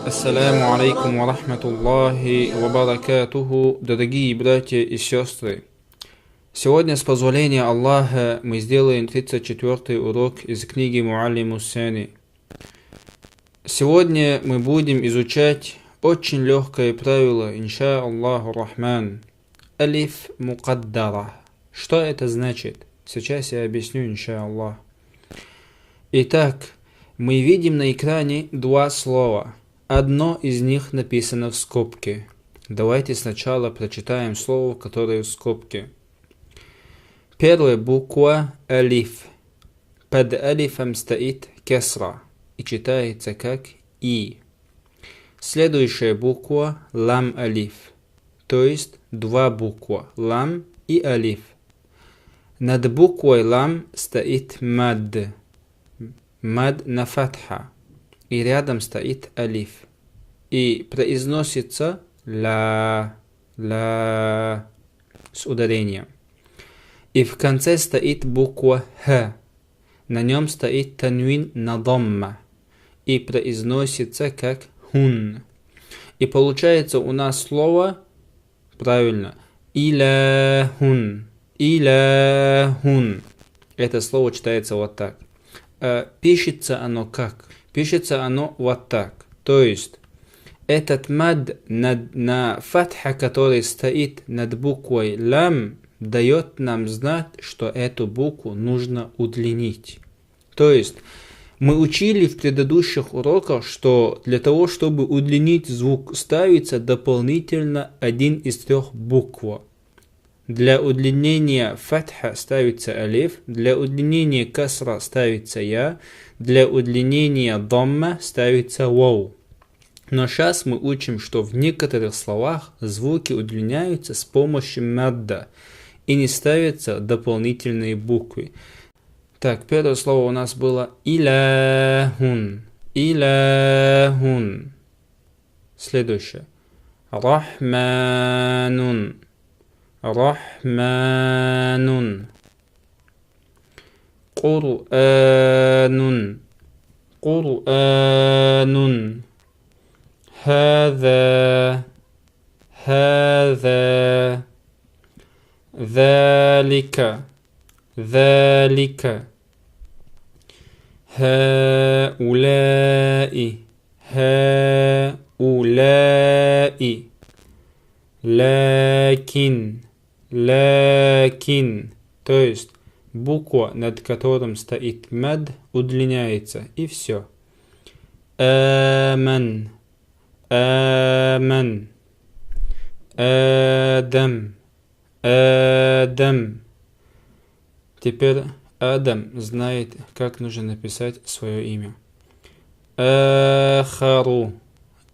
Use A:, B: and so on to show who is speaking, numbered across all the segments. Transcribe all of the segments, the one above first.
A: Ассаляму алейкум ва рахматуллахи ва баракатуху, дорогие братья и сестры. Сегодня, с позволения Аллаха, мы сделаем 34-й урок из книги Муаллиму Сани. Сегодня мы будем изучать очень легкое правило, инша Аллаху Рахман. Алиф мукаддара. Что это значит? Сейчас я объясню, инша Аллах. Итак, мы видим на экране два слова. Одно из них написано в скобке. Давайте сначала прочитаем слово, которое в скобке. Первая буква алиф. Под алифом стоит кесра и читается как и. Следующая буква лам алиф. То есть два буквы лам и алиф. Над буквой лам стоит мад. Мад на фатха. И рядом стоит алиф. И произносится ла с ударением. И в конце стоит буква х. На нем стоит танвин на дамма. И произносится как хун. И получается у нас слово, правильно, илахун. Илахун. Это слово читается вот так. Пишется оно как? Пишется оно вот так. То есть, этот мад на фатха, который стоит над буквой лам, дает нам знать, что эту букву нужно удлинить. То есть, мы учили в предыдущих уроках, что для того, чтобы удлинить звук, ставится дополнительно один из трех букв. Для удлинения фатха ставится алиф, для удлинения касра ставится я, для удлинения дамма ставится вау. Но сейчас мы учим, что в некоторых словах звуки удлиняются с помощью мадда и не ставятся дополнительные буквы. Так, первое слово у нас было илахун. Илахун. Следующее. Рахманун. Рахманун. Кур'анун. Кур'анун. هذا هذا ذلك ذلك هؤلاء هؤلاء لكن لكن. То есть буква, над которым стоит мад, удлиняется, и все. Аман. آمن آدم آدم. Теперь Адам знает, как нужно написать свое имя. آخر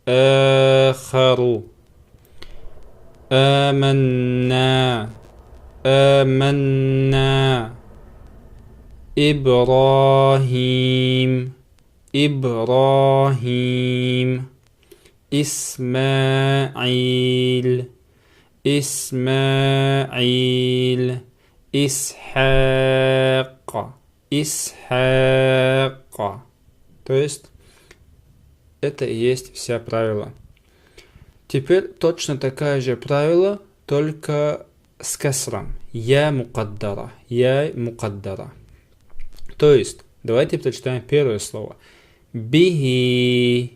A: آخر آمنا آمنا إبراهيم إبراهيم إسماعيل إسماعيل إسحاق إسحاق. То есть, это и есть вся правила. Теперь точно такая же правило, только с касром. Я мукаддара. Я мукаддара. То есть, давайте прочитаем первое слово. Бихи.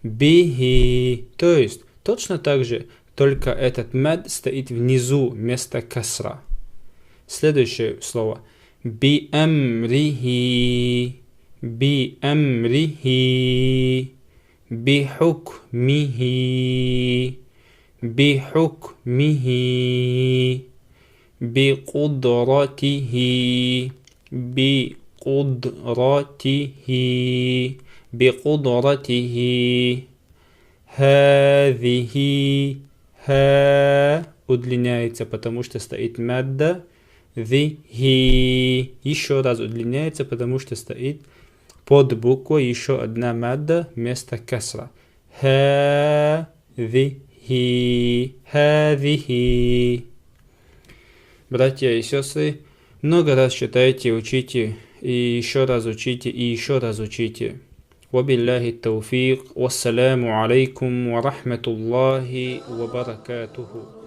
A: Бихи. То есть, точно так же, только этот мад стоит внизу вместо касра. Следующее слово. Биамрихи. Биамрихи. Бихукмихи. Бихукмихи. Бикудратихи. Бикудратихи. بقدرته هذه ها удлиняется, потому что стоит мадда. Хи еще раз удлиняется, потому что стоит под буквой еще одна мадда вместо касра. Хи хадихи. Братья и сестры, много раз читайте и учите И еще раз учите, и еще раз учите. وبالله التوفيق والسلام عليكم ورحمة الله وبركاته.